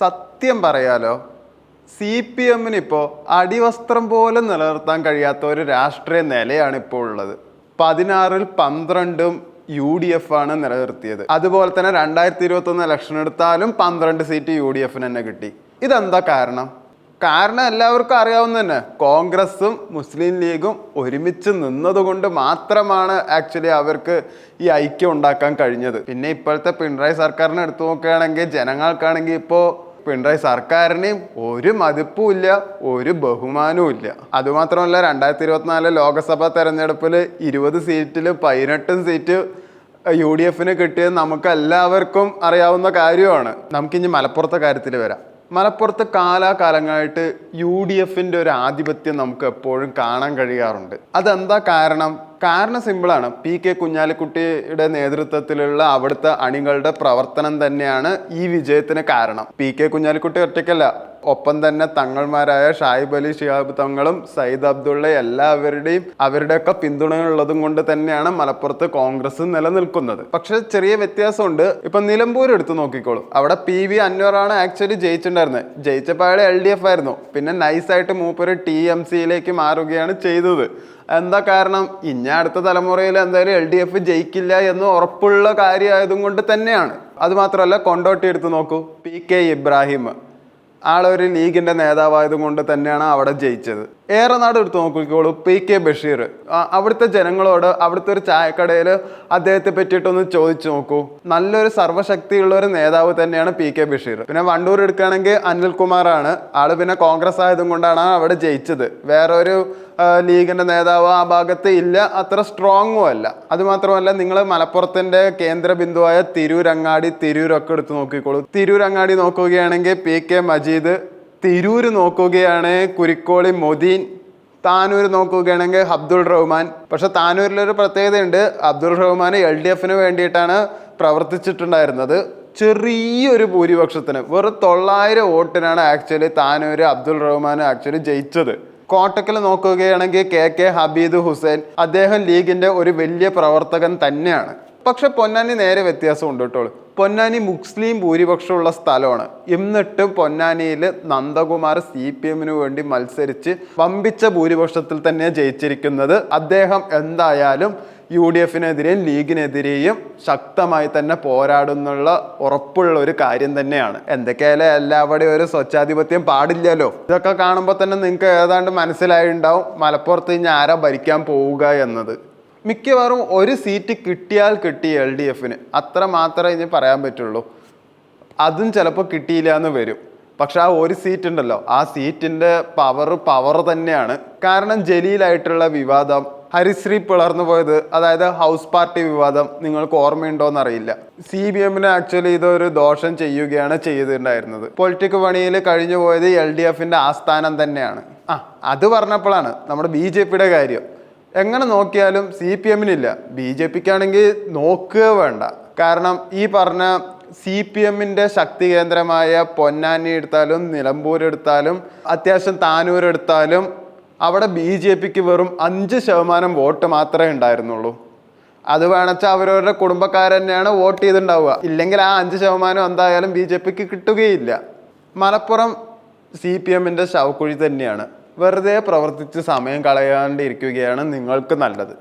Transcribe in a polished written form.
സത്യം പറയാലോ, CPM ഇപ്പോൾ അടിവസ്ത്രം പോലും നിലനിർത്താൻ കഴിയാത്ത ഒരു രാഷ്ട്രീയ നിലയാണ് ഇപ്പോൾ ഉള്ളത്. 16-ൽ 12 UDF ആണ് നിലനിർത്തിയത്. അതുപോലെ തന്നെ 2021 ഇലക്ഷൻ എടുത്താലും 12 സീറ്റ് UDF തന്നെ കിട്ടി. ഇതെന്താ കാരണം? എല്ലാവർക്കും അറിയാവുന്ന തന്നെ, കോൺഗ്രസും മുസ്ലിം ലീഗും ഒരുമിച്ച് നിന്നതുകൊണ്ട് മാത്രമാണ് ആക്ച്വലി അവർക്ക് ഈ ഐക്യം ഉണ്ടാക്കാൻ കഴിഞ്ഞത്. പിന്നെ ഇപ്പോഴത്തെ പിണറായി സർക്കാരിനെ എടുത്തു നോക്കുകയാണെങ്കിൽ ജനങ്ങൾക്കാണെങ്കിൽ ഇപ്പോൾ പിണറായി സർക്കാരിനെയും ഒരു മതിപ്പും ഇല്ല, ഒരു ബഹുമാനവും ഇല്ല. അതുമാത്രമല്ല, 2024 ലോക്സഭാ തെരഞ്ഞെടുപ്പിൽ 20 സീറ്റിൽ 18 സീറ്റ് UDF കിട്ടിയത് നമുക്ക് എല്ലാവർക്കും അറിയാവുന്ന കാര്യമാണ്. നമുക്കിനി മലപ്പുറത്തെ കാര്യത്തിൽ വരാം. മലപ്പുറത്ത് കാലാകാലങ്ങളായിട്ട് UDF ഒരു ആധിപത്യം നമുക്ക് എപ്പോഴും കാണാൻ കഴിയാറുണ്ട്. അതെന്താ കാരണം സിമ്പിളാണ്. PK കുഞ്ഞാലിക്കുട്ടിയുടെ നേതൃത്വത്തിലുള്ള അവിടുത്തെ അണികളുടെ പ്രവർത്തനം തന്നെയാണ് ഈ വിജയത്തിന് കാരണം. PK കുഞ്ഞാലിക്കുട്ടി ഒറ്റയ്ക്കല്ല, ഒപ്പം തന്നെ തങ്ങൾമാരായ ഷായിബ് അലി ശിഹാബ് തങ്ങളും സയ്യിദ് അബ്ദുള്ള എല്ലാവരുടെയും അവരുടെയൊക്കെ പിന്തുണയുള്ളതും കൊണ്ട് തന്നെയാണ് മലപ്പുറത്ത് കോൺഗ്രസ് നിലനിൽക്കുന്നത്. പക്ഷെ ചെറിയ വ്യത്യാസമുണ്ട്. ഇപ്പൊ നിലമ്പൂർ എടുത്ത് നോക്കിക്കോളൂ. അവിടെ PV അൻവറാണ് ആക്ച്വലി ജയിച്ചിട്ടുണ്ടായിരുന്നത്. ജയിച്ചപ്പോൾ അയാൾ LDF ആയിരുന്നു. പിന്നെ നൈസായിട്ട് മൂപ്പര് TMCയിലേക്ക് മാറുകയാണ് ചെയ്തത്. എന്താ കാരണം? ഇനി അടുത്ത തലമുറയിൽ എന്തായാലും LDF ജയിക്കില്ല എന്ന് ഉറപ്പുള്ള കാര്യമായതും കൊണ്ട് തന്നെയാണ്. അതുമാത്രമല്ല, കൊണ്ടോട്ടി എടുത്ത് നോക്കൂ. PK ഇബ്രാഹിം ആളൊരു ലീഗിന്റെ നേതാവായതും കൊണ്ട് തന്നെയാണ് അവിടെ ജയിച്ചത്. ഏറനാട് എടുത്ത് നോക്കിക്കോളൂ. PK ബഷീർ അവിടുത്തെ ജനങ്ങളോട് അവിടുത്തെ ഒരു ചായക്കടയിൽ അദ്ദേഹത്തെ പറ്റിയിട്ടൊന്ന് ചോദിച്ചു നോക്കൂ. നല്ലൊരു സർവ്വശക്തിയുള്ള ഒരു നേതാവ് തന്നെയാണ് PK ബഷീർ. പിന്നെ വണ്ടൂർ എടുക്കുകയാണെങ്കിൽ അനിൽകുമാറാണ്. ആള് പിന്നെ കോൺഗ്രസ് ആയതും കൊണ്ടാണ് അവിടെ ജയിച്ചത്. വേറൊരു ലീഗിന്റെ നേതാവ് ആ ഭാഗത്ത് ഇല്ല, അത്ര സ്ട്രോങ്ങും അല്ല. അതുമാത്രമല്ല, നിങ്ങൾ മലപ്പുറത്തിന്റെ കേന്ദ്ര ബിന്ദുവായ തിരൂരൊക്കെ എടുത്ത് നോക്കിക്കോളൂ. തിരൂരങ്ങാടി നോക്കുകയാണെങ്കിൽ PK മജീദ്, തിരൂര് നോക്കുകയാണ് കുരിക്കോളി മൊദീൻ, താനൂർ നോക്കുകയാണെങ്കിൽ അബ്ദുൾ റഹ്മാൻ. പക്ഷെ താനൂരിലൊരു പ്രത്യേകതയുണ്ട്. അബ്ദുൾ റഹ്മാൻ LDF വേണ്ടിയിട്ടാണ് പ്രവർത്തിച്ചിട്ടുണ്ടായിരുന്നത്. ചെറിയൊരു ഭൂരിപക്ഷത്തിന്, വെറും 900 വോട്ടിനാണ് ആക്ച്വലി താനൂര് അബ്ദുൾ റഹ്മാൻ ആക്ച്വലി ജയിച്ചത്. കോട്ടക്കൽ നോക്കുകയാണെങ്കിൽ KK ഹബീദ് ഹുസൈൻ, അദ്ദേഹം ലീഗിന്റെ ഒരു വലിയ പ്രവർത്തകൻ തന്നെയാണ്. പക്ഷെ പൊന്നാനി നേരെ വ്യത്യാസമുണ്ട് കേട്ടോ. പൊന്നാനി മുസ്ലിം ഭൂരിപക്ഷമുള്ള സ്ഥലമാണ്. എന്നിട്ടും പൊന്നാനിയിൽ നന്ദകുമാർ CPM വേണ്ടി മത്സരിച്ച് വമ്പിച്ച ഭൂരിപക്ഷത്തിൽ തന്നെ ജയിച്ചിരിക്കുന്നത്. അദ്ദേഹം എന്തായാലും UDF ലീഗിനെതിരെയും ശക്തമായി തന്നെ പോരാടുന്നുള്ള ഉറപ്പുള്ള ഒരു കാര്യം തന്നെയാണ്. എന്തൊക്കെയായാലും എല്ലാവരുടെയും ഒരു സ്വച്ഛാധിപത്യം പാടില്ലല്ലോ. ഇതൊക്കെ കാണുമ്പോൾ തന്നെ നിങ്ങൾക്ക് ഏതാണ്ട് മനസ്സിലായിട്ടുണ്ടാവും മലപ്പുറത്ത് ഇനി ആരാ ഭരിക്കാൻ പോവുക എന്നത്. മിക്കവാറും ഒരു സീറ്റ് കിട്ടിയാൽ കിട്ടി LDF, അത്ര മാത്രമേ ഇനി പറയാൻ പറ്റുള്ളൂ. അതും ചിലപ്പോൾ കിട്ടിയില്ല എന്ന് വരും. പക്ഷെ ആ ഒരു സീറ്റ് ഉണ്ടല്ലോ, ആ സീറ്റിൻ്റെ പവർ തന്നെയാണ്. കാരണം ജലീലായിട്ടുള്ള വിവാദം, ഹരിശ്രീ പിളർന്നു പോയത്, അതായത് ഹൗസ് പാർട്ടി വിവാദം നിങ്ങൾക്ക് ഓർമ്മയുണ്ടോയെന്നറിയില്ല. CPM ആക്ച്വലി ഇതൊരു ദോഷം ചെയ്യുകയാണ് ചെയ്തിട്ടുണ്ടായിരുന്നത്. പൊളിറ്റിക് പണിയിൽ കഴിഞ്ഞു പോയത് LDF ആസ്ഥാനം തന്നെയാണ്. അത് പറഞ്ഞപ്പോഴാണ് നമ്മുടെ BJP കാര്യം. എങ്ങനെ നോക്കിയാലും CPM BJPക്കാണെങ്കിൽ നോക്കുക വേണ്ട. കാരണം ഈ പറഞ്ഞ CPM ശക്തി കേന്ദ്രമായ പൊന്നാനി എടുത്താലും നിലമ്പൂർ എടുത്താലും അത്യാവശ്യം താനൂർ എടുത്താലും അവിടെ BJPക്ക് വെറും 5% വോട്ട് മാത്രമേ ഉണ്ടായിരുന്നുള്ളൂ. അത് വേണച്ചാൽ അവരവരുടെ കുടുംബക്കാർ തന്നെയാണ് വോട്ട് ചെയ്തിട്ടുണ്ടാവുക. ഇല്ലെങ്കിൽ ആ 5% എന്തായാലും BJPക്ക് കിട്ടുകയില്ല. മലപ്പുറം CPM ശവക്കുഴി തന്നെയാണ്. വെറുതെ പ്രവർത്തിച്ച് സമയം കളയാണ്ടിരിക്കുകയാണ് നിങ്ങൾക്ക് നല്ലത്.